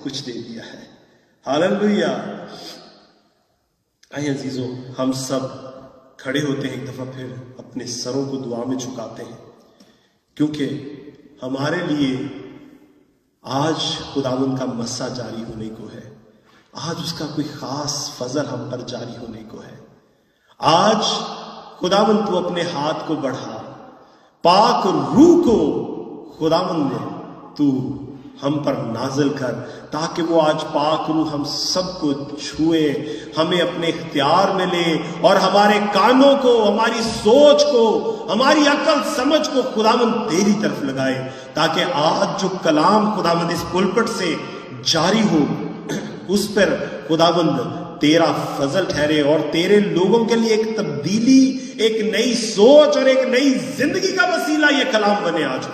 کچھ دے دیا ہے. ہاللویا. آئے عزیزو، ہم سب کھڑے ہوتے ہیں ایک دفعہ پھر اپنے سروں کو دعا میں جھکاتے ہیں، کیونکہ ہمارے لیے آج خداوند کا مسا جاری ہونے کو ہے. آج اس کا کوئی خاص فضل ہم پر جاری ہونے کو ہے. آج خداوند تو اپنے ہاتھ کو بڑھا، پاک روح کو خداوند نے تو ہم پر نازل کر، تاکہ وہ آج پاک روح ہم سب کو چھوئے، ہمیں اپنے اختیار میں لے، اور ہمارے کانوں کو، ہماری سوچ کو، ہماری عقل سمجھ کو خداوند تیری طرف لگائے، تاکہ آج جو کلام خداوند اس پلپٹ سے جاری ہو اس پر خداوند تیرا فضل ٹھہرے، اور تیرے لوگوں کے لیے ایک تبدیلی، ایک نئی سوچ اور ایک نئی زندگی کا وسیلہ یہ کلام بنے آج.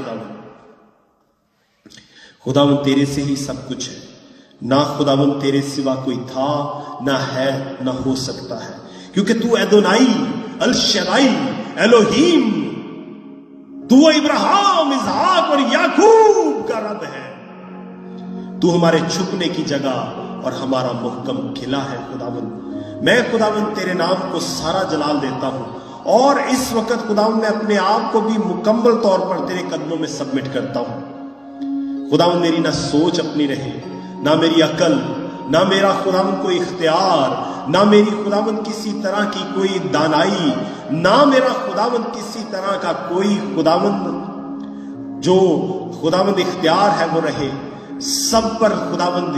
خداوند تیرے سے ہی سب کچھ ہے، نہ خداوند تیرے سوا کوئی تھا، نہ ہے، نہ ہو سکتا ہے، کیونکہ تو ادونائی، الشدائی، الوہیم، تو ابراہیم، اسحاق اور یعقوب کا رب ہے. تو ہمارے چھپنے کی جگہ اور ہمارا محکم قلعہ ہے. خداوند میں خداوند تیرے نام کو سارا جلال دیتا ہوں، اور اس وقت خداوند میں اپنے آپ کو بھی مکمل طور پر تیرے قدموں میں سبمٹ کرتا ہوں. خداوند میری نہ سوچ اپنی رہے، نہ میری عقل، نہ میرا خداوند کوئی اختیار، نہ میری خداوند کسی طرح کی کوئی دانائی، نہ میرا خداوند کسی طرح کا کوئی خداوند جو خداوند اختیار ہے وہ رہے. سب پر خداوند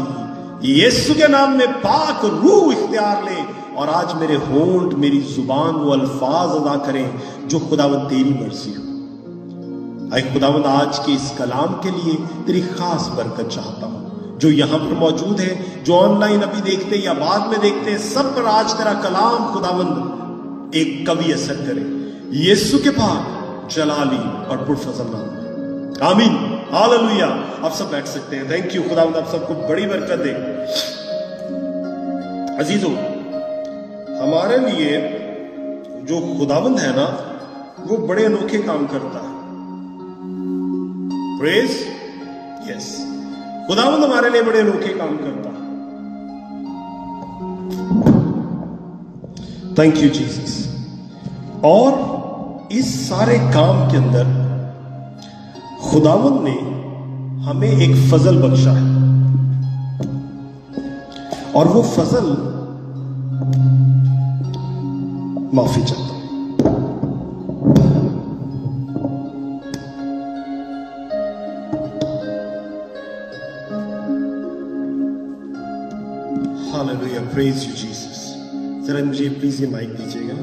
یسوع کے نام میں پاک روح اختیار لے، اور آج میرے ہونٹ، میری زبان وہ الفاظ ادا کریں جو خداوند تیری مرضی ہو. اے خداوند آج کے اس کلام کے لیے تیری خاص برکت چاہتا ہوں. جو یہاں پر موجود ہے، جو آن لائن ابھی دیکھتے یا بعد میں دیکھتے ہیں، سب پر آج تیرا کلام خداوند ایک قوی اثر کرے، یسوع کے پاک جلالی اور پرفضل نام میں، آمین. ہاللویا. آپ سب بیٹھ سکتے ہیں. Thank you. خداوند آپ سب کو بڑی برکت دے. عزیزو، ہمارے لیے جو خداوند ہے نا، وہ بڑے انوکھے کام کرتا ہے. پریز یس. خداوند ہمارے لیے بڑے انوکھے کام کرتا ہے. Thank you Jesus. اور اس سارے کام کے اندر خداوند نے ہمیں ایک فضل بخشا ہے، اور وہ فضل معافی چاہتا ہوں. ہاللویا. Praise you Jesus. ذرا مجھے پلیز یہ مائک دیجیے گا.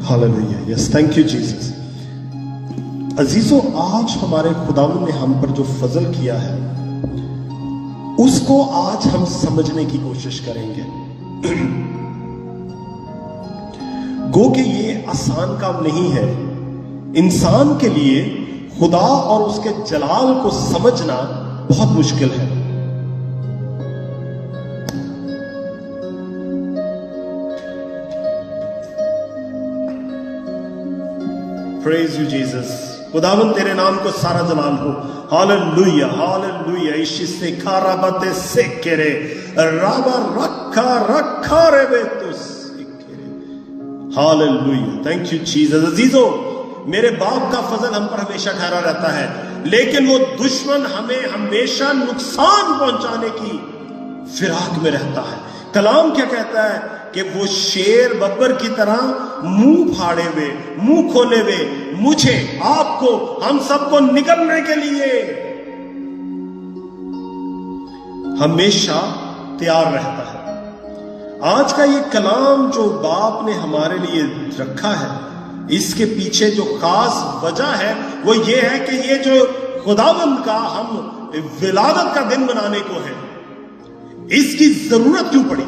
Hallelujah. Yes. Thank you Jesus. عزیزو، آج ہمارے خداوند نے ہم پر جو فضل کیا ہے اس کو آج ہم سمجھنے کی کوشش کریں گے. گو کہ یہ آسان کام نہیں ہے. انسان کے لیے خدا اور اس کے جلال کو سمجھنا بہت مشکل ہے. پریز یو جیسس. خداوند تیرے نام کو سارا جلال ہو. ہاللویا. ہاللویا. اشی سے کھارا بتے سکرے رابا رکھا رکھا رے بے تو سکرے. ہاللویا. Thank you Jesus. عزیزو، میرے باپ کا فضل ہم پر ہمیشہ ٹھہرا رہتا ہے، لیکن وہ دشمن ہمیں ہمیشہ نقصان پہنچانے کی فراق میں رہتا ہے. کلام کیا کہتا ہے کہ وہ شیر ببر کی طرح منہ پھاڑے ہوئے، منہ کھولے ہوئے مجھے، آپ کو، ہم سب کو نگلنے کے لیے ہمیشہ تیار رہتا ہے. آج کا یہ کلام جو باپ نے ہمارے لیے رکھا ہے، اس کے پیچھے جو خاص وجہ ہے وہ یہ ہے کہ یہ جو خداوند کا ہم ولادت کا دن منانے کو ہے، اس کی ضرورت کیوں پڑی؟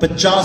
50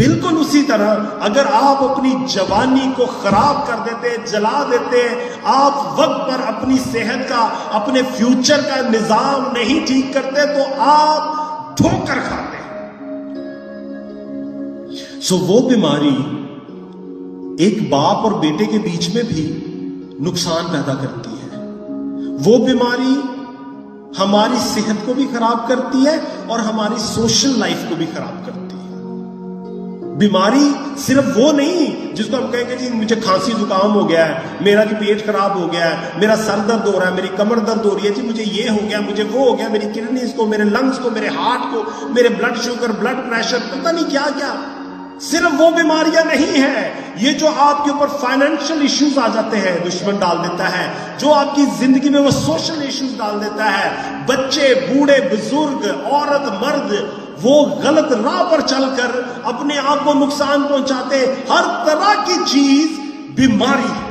بالکل اسی طرح اگر آپ اپنی جوانی کو خراب کر دیتے، جلا دیتے، آپ وقت پر اپنی صحت کا، اپنے فیوچر کا نظام نہیں ٹھیک کرتے، تو آپ ٹھوکر کھاتے ہیں۔ وہ بیماری ایک باپ اور بیٹے کے بیچ میں بھی نقصان پیدا کرتی ہے۔ وہ بیماری ہماری صحت کو بھی خراب کرتی ہے اور ہماری سوشل لائف کو بھی خراب کرتی ہے۔ بیماری صرف وہ نہیں جس کو ہم کہیں گے جی مجھے کھانسی زکام ہو گیا ہے، میرا جی پیٹ خراب ہو گیا ہے، میرا سر درد ہو رہا ہے، میری کمر درد ہو رہی ہے، جی مجھے یہ ہو گیا، مجھے وہ ہو گیا، میری کڈنیز کو، میرے لنگز کو، میرے ہارٹ کو، میرے بلڈ شوگر، بلڈ پریشر، پتہ نہیں کیا کیا۔ صرف وہ بیماریاں نہیں ہیں، یہ جو آپ کے اوپر فائنینشیل ایشوز آ جاتے ہیں دشمن ڈال دیتا ہے، جو آپ کی زندگی میں وہ سوشل ایشوز ڈال دیتا ہے، بچے، بوڑھے، بزرگ، عورت، مرد، وہ غلط راہ پر چل کر اپنے آپ کو نقصان پہنچاتے، ہر طرح کی چیز بیماری ہے۔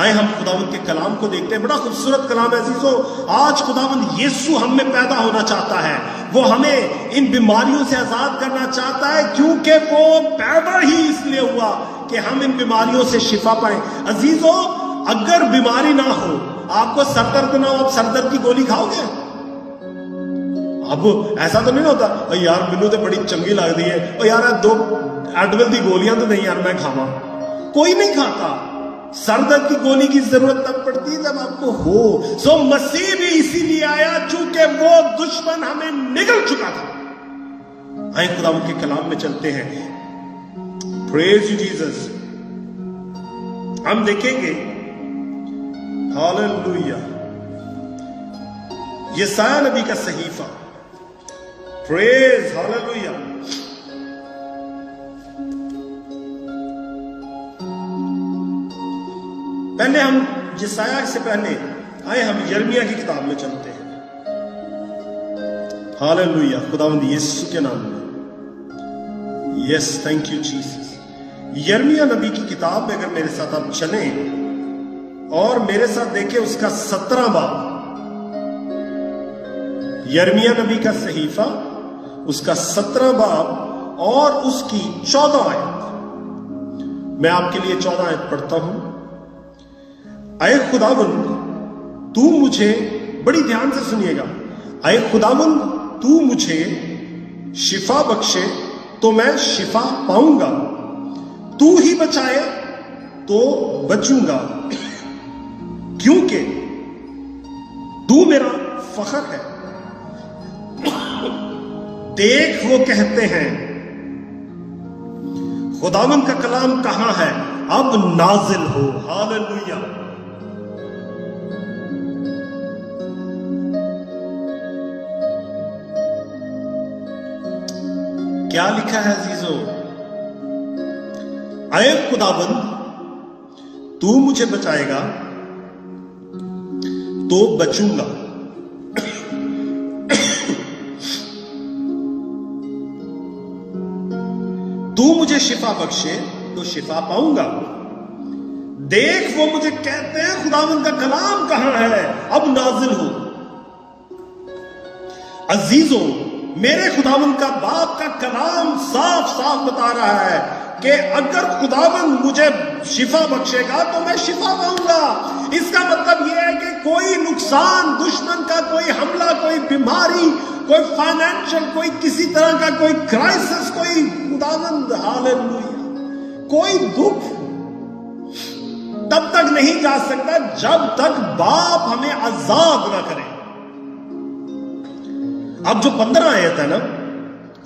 آئے ہم خداوند کے کلام کو دیکھتے ہیں، بڑا خوبصورت کلام ہے عزیزو۔ آج خداوند یسوع ہم میں پیدا ہونا چاہتا ہے، وہ ہمیں ان بیماریوں سے آزاد کرنا چاہتا ہے، کیونکہ وہ پیدا ہی اس لیے ہوا کہ ہم ان بیماریوں سے شفا پائیں۔ عزیزو، اگر بیماری نہ ہو، آپ کو سر درد نہ ہو، آپ سر درد کی گولی کھاؤ گے؟ اب ایسا تو نہیں ہوتا یار مینوں تو بڑی چنگی لگتی ہے، اور یار 2 ایڈول دی گولیاں تو نہیں یار میں کھاواں، کوئی نہیں کھاتا۔ سر درد کی گولی کی ضرورت تب پڑتی ہے جب آپ کو ہو۔ مسیح بھی اسی لیے آیا چونکہ وہ دشمن ہمیں نگل چکا تھا۔ آئیں خداوند کے کلام میں چلتے ہیں۔ پریز یو جیسس۔ ہم دیکھیں گے ہاللویا یسایہ نبی کا صحیفہ، پریز ہاللویا۔ پہلے ہم یسایہ سے پہلے آئے ہم یرمیہ کی کتاب میں چلتے ہیں۔ ہاللویا، خداوند یسوع کے نام میں۔ یس، تھینک یو جیسس۔ یرمیہ نبی کی کتاب میں اگر میرے ساتھ آپ چلیں اور میرے ساتھ دیکھیں اس کا 17 باب، یرمیہ نبی کا صحیفہ، اس کا 17 باب اور اس کی 14 آیت۔ میں آپ کے لیے 14 آیت پڑھتا ہوں۔ اے خداوند تو مجھے، بڑی دھیان سے سنیے گا، اے خداوند تو مجھے شفا بخشے تو میں شفا پاؤں گا، تو ہی بچائے تو بچوں گا، کیونکہ تو میرا فخر ہے۔ دیکھ وہ کہتے ہیں خداوند کا کلام کہاں ہے، اب نازل ہو۔ ہاللویا۔ کیا لکھا ہے عزیزو؟ اے خداوند تو مجھے بچائے گا تو بچوں گا، تو مجھے شفا بخشے تو شفا پاؤں گا۔ دیکھ وہ مجھے کہتے ہیں خداوند کا کلام کہاں ہے، اب نازل ہو۔ عزیزو، میرے خداوند کا باپ کا کلام صاف صاف بتا رہا ہے کہ اگر خداوند مجھے شفا بخشے گا تو میں شفا پاؤں گا۔ اس کا مطلب یہ ہے کہ کوئی نقصان دشمن کا، کوئی حملہ، کوئی بیماری، کوئی فائنینشل، کوئی کسی طرح کا کوئی کرائسس، کوئی خداوند ہاللویا، کوئی دکھ تب تک نہیں جا سکتا جب تک باپ ہمیں آزاد نہ کرے۔ اب جو 15 آیت ہے نا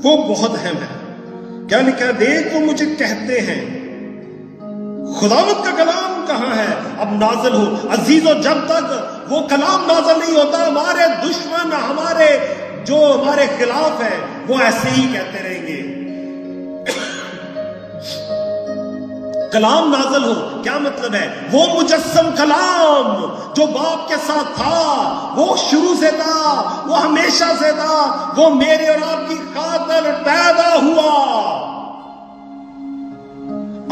وہ بہت اہم ہے۔ کیا لکھا ہے؟ دیکھ وہ مجھے کہتے ہیں خداوند کا کلام کہاں ہے، اب نازل ہو۔ عزیزو، جب تک وہ کلام نازل نہیں ہوتا ہمارے دشمن، ہمارے جو ہمارے خلاف ہے، وہ ایسے ہی کہتے رہیں گے۔ کلام نازل ہو کیا مطلب ہے؟ وہ مجسم کلام جو باپ کے ساتھ تھا، وہ شروع سے تھا، وہ ہمیشہ سے تھا، وہ میرے اور آپ کی خاطر پیدا ہوا۔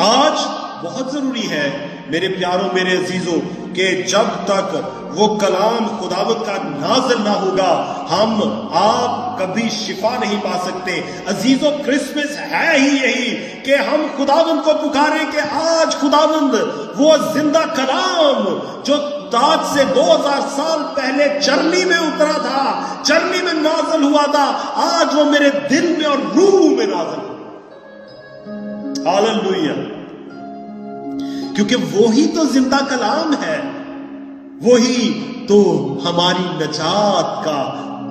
آج بہت ضروری ہے میرے پیاروں، میرے عزیزوں، کہ جب تک وہ کلام خداوند کا نازل نہ ہوگا ہم آپ کبھی شفا نہیں پا سکتے۔ عزیزو، کرسمس ہے ہی یہی کہ ہم خداوند کو پکاریں کہ آج خداوند وہ زندہ کلام جو آج سے 2000 سال پہلے چرنی میں اترا تھا، چرنی میں نازل ہوا تھا، آج وہ میرے دل میں اور روح میں نازل ہوا۔ ہاللویا! کیونکہ وہی تو زندہ کلام ہے، وہی تو ہماری نجات کا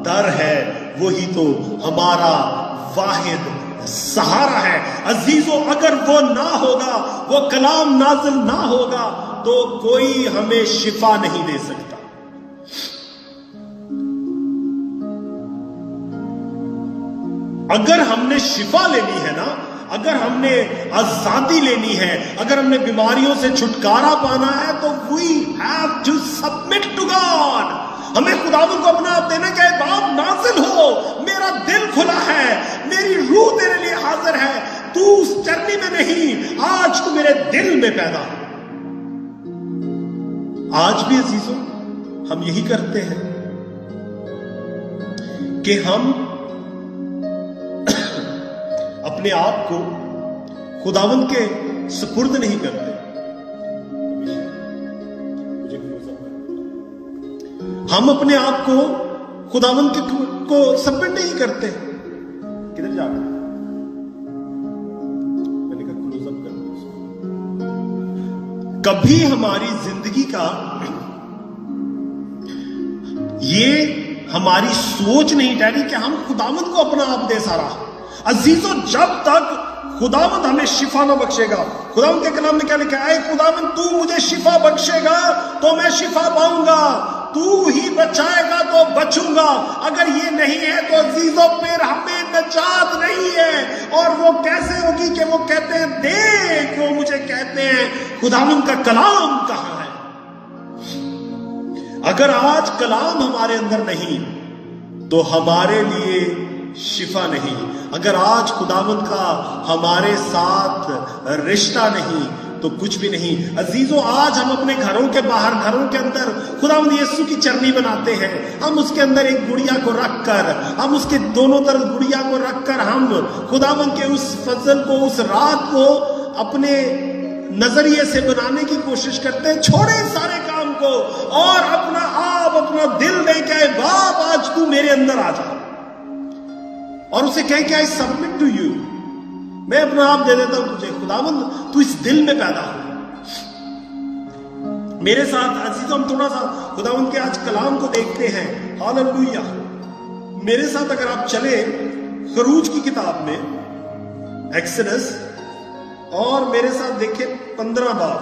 در ہے، وہی تو ہمارا واحد سہارا ہے۔ عزیزو، اگر وہ نہ ہوگا، وہ کلام نازل نہ ہوگا تو کوئی ہمیں شفا نہیں دے سکتا۔ اگر ہم نے شفا لینی ہے نا، اگر ہم نے آزادی لینی ہے، اگر ہم نے بیماریوں سے چھٹکارا پانا ہے تو we have to submit to God۔ ہمیں خداوند کو اپنا آپ دینا کہ اے باپ نازل ہو، میرا دل کھلا ہے، میری روح تیرے لیے حاضر ہے، تو اس چرنی میں نہیں، آج تو میرے دل میں پیدا ہو۔ آج بھی عزیزوں ہم یہی کرتے ہیں کہ ہم اپنے آپ کو خداوند کے سپرد نہیں کرتے، ہم اپنے آپ کو خداوند کو سبمٹ نہیں کرتے۔ کدھر جا رہے ہیں؟ میں نے کہا کلوز اپ کر دو۔ کبھی ہماری زندگی کا یہ ہماری سوچ نہیں ڈیڈی کہ ہم خداوند کو اپنا آپ دے سارا۔ عزیزو، جب تک خداوند ہمیں شفا نہ بخشے گا، خداوند کے کلام میں کیا لکھا ہے؟ اے خداوند تو مجھے شفا بخشے گا تو میں شفا پاؤں گا، تو ہی بچائے گا تو بچوں گا۔ اگر یہ نہیں ہے تو عزیزو پھر ہمیں نجات نہیں ہے۔ اور وہ کیسے ہوگی کہ وہ کہتے ہیں دیکھ، وہ مجھے کہتے ہیں خداوند کا کلام کہاں ہے؟ اگر آج کلام ہمارے اندر نہیں تو ہمارے لیے شفا نہیں۔ اگر آج خداوند کا ہمارے ساتھ رشتہ نہیں تو کچھ بھی نہیں۔ عزیزو، آج ہم اپنے گھروں کے باہر، گھروں کے اندر خداوند یسوع کی چرنی بناتے ہیں، ہم اس کے اندر ایک گڑیا کو رکھ کر، ہم اس کے دونوں طرف گڑیا کو رکھ کر ہم خداوند کے اس فضل کو، اس رات کو اپنے نظریے سے بنانے کی کوشش کرتے ہیں۔ چھوڑے سارے کام کو اور اپنا آپ، اپنا دل دے کے باپ آج تو میرے اندر آ جا، اور اسے کہے کہ I submit to you، میں اپنا آپ دے دیتا ہوں تجھے، خداوند تو اس دل میں پیدا ہو۔ میرے ساتھ عزیزوں ہم تھوڑا سا خداوند کے آج کلام کو دیکھتے ہیں۔ ہاللویا! میرے ساتھ اگر آپ چلے خروج کی کتاب میں، ایکسڈس، اور میرے ساتھ دیکھیں 15 باب۔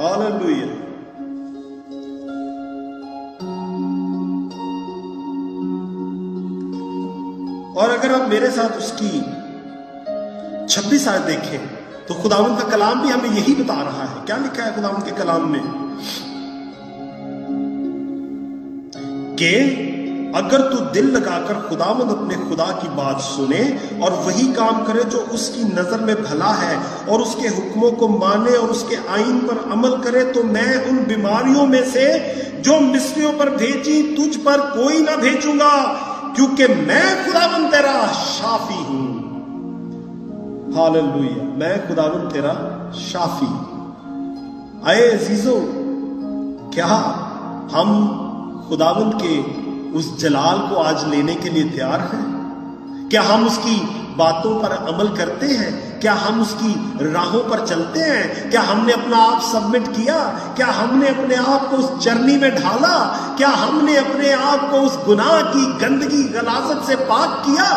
ہاللویا! اور اگر آپ میرے ساتھ اس کی 26 آیت دیکھیں تو خداوند کا کلام بھی ہمیں یہی بتا رہا ہے۔ کیا لکھا ہے خداوند کے کلام میں؟ کہ اگر تو دل لگا کر خداوند اپنے خدا کی بات سنے اور وہی کام کرے جو اس کی نظر میں بھلا ہے، اور اس کے حکموں کو مانے اور اس کے آئین پر عمل کرے، تو میں ان بیماریوں میں سے جو مصریوں پر بھیجی تجھ پر کوئی نہ بھیجوں گا، کیونکہ میں خداوند تیرا شافی ہوں۔ ہاللویا! میں خداوند تیرا شافی۔ اے عزیزو، کیا ہم خداوند کے اس جلال کو آج لینے کے لیے تیار ہیں؟ کیا ہم اس کی باتوں پر عمل کرتے ہیں؟ کیا ہم اس کی راہوں پر چلتے ہیں؟ کیا ہم نے اپنا آپ سبمٹ کیا؟ کیا ہم نے اپنے آپ کو اس چرنی میں ڈھالا؟ کیا ہم نے اپنے آپ کو اس گناہ کی گندگی غلاظت سے پاک کیا؟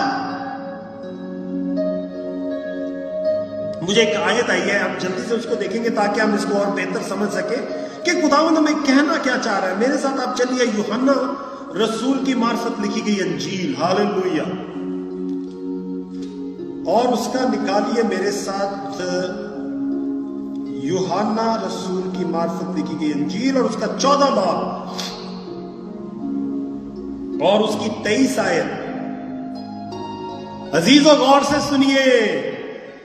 مجھے ایک آیت آئی ہے، ہم جلدی سے اس کو دیکھیں گے تاکہ ہم اس کو اور بہتر سمجھ سکیں کہ خداوند ہمیں کہنا کیا چاہ رہا ہے۔ میرے ساتھ آپ چلیے یوحنا رسول کی معرفت لکھی گئی انجیل، ہاللویا، اور اس کا نکالیے میرے ساتھ یوحنا رسول کی معرفت لکھی گئی انجیل اور اس کا 14 باب اور اس کی 23 آیت۔ عزیزو غور سے سنیے،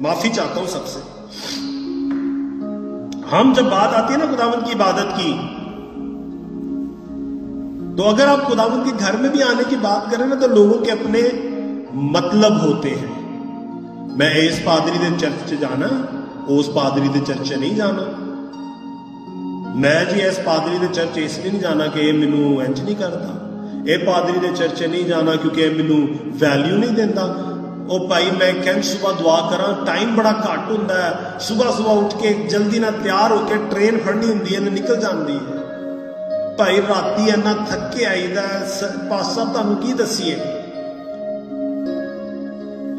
معافی چاہتا ہوں سب سے. ہم جب بات آتی ہے نا خداوند کی عبادت کی، تو اگر آپ خداوند کے گھر میں بھی آنے کی بات کریں نا تو لوگوں کے اپنے مطلب ہوتے ہیں. میں اس پادری دے چرچ جانا، اس پادری دے چرچ نہیں جانا. میں جی اس پادری دے چرچ اس لیے نہیں جانا کہ یہ مینوں انج نہیں کرتا. اے پادری دے چرچ نہیں جانا کیونکہ یہ مینوں ویلیو نہیں دینا. او بھائی میں کہیں صبح دعا کراں، ٹائم بڑا گھٹ ہوندا ہے. صبح صبح اٹھ کے جلدی نہ تیار ہو کے ٹرین پھڑنی ہوندی ہے، نکل جاندی ہے. بھائی راتی اینا تھک کے آئی دا پاسا تانوں کی دسیے.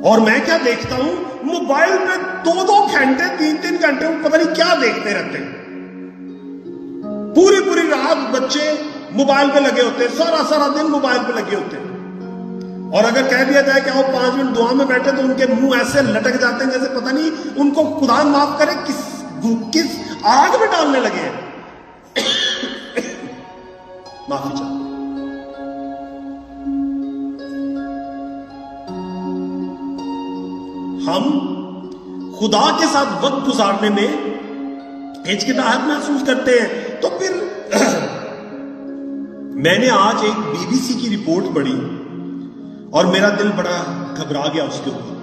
اور میں کیا دیکھتا ہوں، موبائل پہ 2 گھنٹے 3 گھنٹے پتہ نہیں کیا دیکھتے رہتے ہیں. پوری رات بچے موبائل پہ لگے ہوتے ہیں، سارا دن موبائل پہ لگے ہوتے ہیں. اور اگر کہہ دیا جائے کہ آؤ 5 منٹ دعا میں بیٹھے تو ان کے منہ ایسے لٹک جاتے ہیں جیسے پتہ نہیں ان کو خدا معاف کرے کس آگ میں ڈالنے لگے ہیں. معافی چاہتا ہوں. ہم خدا کے ساتھ وقت گزارنے میں ہچکچاہٹ محسوس کرتے ہیں. تو پھر میں نے آج ایک BBC کی رپورٹ پڑھی اور میرا دل بڑا گھبرا گیا اس کے اوپر.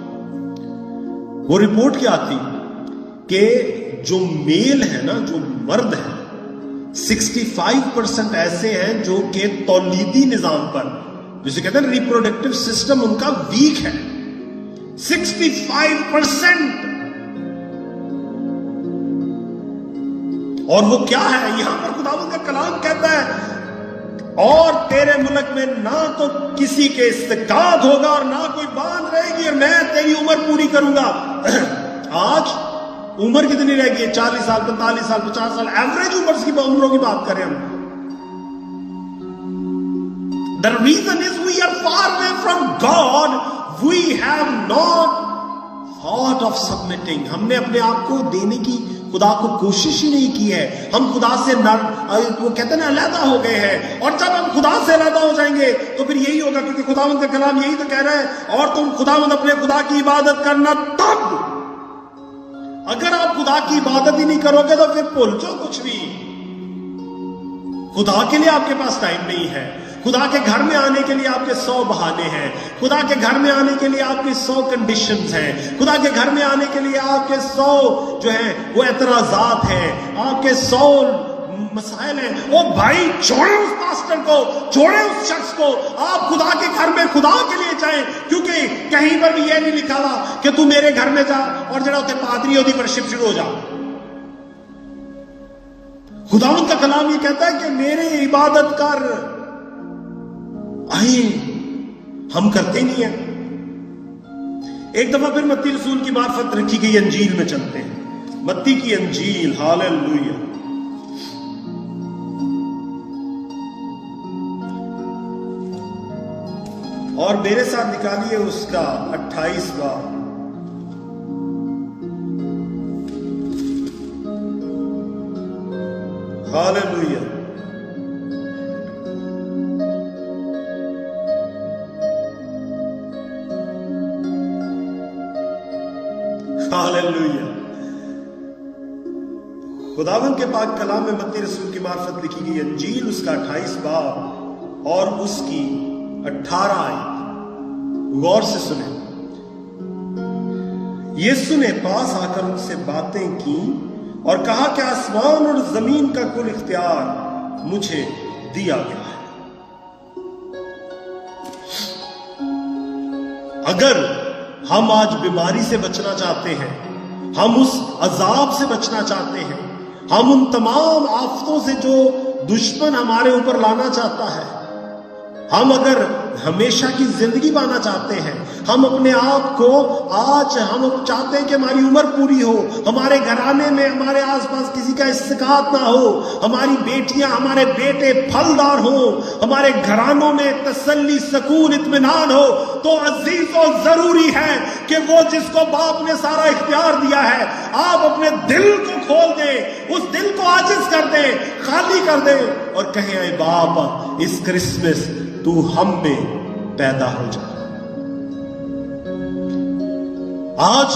وہ رپورٹ کیا تھی کہ جو میل ہے نا، جو مرد ہے، 65% ایسے ہیں جو کہ تولیدی نظام پر، جسے کہتے ہیں ریپروڈکٹیو سسٹم ان کا ویک ہے. 65%. اور وہ کیا ہے؟ یہاں پر خداوند کا کلام کہتا ہے اور تیرے ملک میں نہ تو کسی کے استقاد ہوگا اور نہ کوئی باندھ رہے گی، اور میں تیری عمر پوری کروں گا. آج عمر کتنی رہ گئی ہے؟ 40 سال، 45 سال، 50 سال. ایوریج عمروں کی بات کریں ہم. The reason is we are far away from God. We have not thought of submitting. ہم نے اپنے آپ کو دینے کی خدا کو کوشش ہی نہیں کی ہے. ہم خدا سے وہ کہتے ہیں نا علیحدہ ہو گئے ہیں. اور جب ہم خدا سے علیحدہ ہو جائیں گے تو پھر یہی ہوگا، کیونکہ خداوند کا کلام یہی تو کہہ رہا ہے اور تم خداوند اپنے خدا کی عبادت کرنا. تب اگر آپ خدا کی عبادت ہی نہیں کرو گے تو پھر بھول جاؤ کچھ بھی. خدا کے لیے آپ کے پاس ٹائم نہیں ہے. خدا کے گھر میں آنے کے لیے آپ کے 100 بہانے ہیں. خدا کے گھر میں آنے کے لیے آپ کی 100 کنڈیشنز ہیں. خدا کے گھر میں آنے کے لیے آپ کے 100 جو ہیں وہ اعتراضات ہیں، آپ کے 100 مسائل ہیں. او بھائی چھوڑیں اس پاسٹر کو، چھوڑیں اس شخص کو. آپ خدا کے گھر میں خدا کے لیے جائیں، کیونکہ کہیں پر بھی یہ نہیں لکھا ہوا کہ تو میرے گھر میں جا اور جڑا ہوتے پادری ہوتی ورشپ شروع ہو جا. خداوند کا کلام یہ کہتا ہے کہ میرے عبادت کر. ہم کرتے نہیں ہیں. ایک دفعہ پھر متی رسول کی معرفت رکھی گئی انجیل میں چلتے ہیں. متی کی انجیل. ہاللیلویا. اور میرے ساتھ نکالیے اس کا 28واں. ہاللیلویا. ہاللیلویا. خداوند کے پاک کلام میں متی رسول کی معرفت لکھی گئی انجیل اس کا 28 باب اور اس کی 18 آیت. غور سے سنیں. یسوع نے پاس آ کر ان سے باتیں کی اور کہا کہ آسمان اور زمین کا کل اختیار مجھے دیا گیا ہے. اگر ہم آج بیماری سے بچنا چاہتے ہیں، ہم اس عذاب سے بچنا چاہتے ہیں، ہم ان تمام آفتوں سے جو دشمن ہمارے اوپر لانا چاہتا ہے، ہم اگر ہمیشہ کی زندگی پانا چاہتے ہیں، ہم اپنے آپ کو آج ہم چاہتے ہیں کہ ہماری عمر پوری ہو، ہمارے گھرانے میں ہمارے آس پاس کسی کا استقامت نہ ہو، ہماری بیٹیاں ہمارے بیٹے پھلدار ہوں، ہمارے گھرانوں میں تسلی، سکون، اطمینان ہو، تو عزیز و ضروری ہے کہ وہ جس کو باپ نے سارا اختیار دیا ہے، آپ اپنے دل کو کھول دیں، اس دل کو عاجز کر دیں، خالی کر دیں اور کہیں اے باپ اس کرسمس تو ہم میں پیدا ہو جا. آج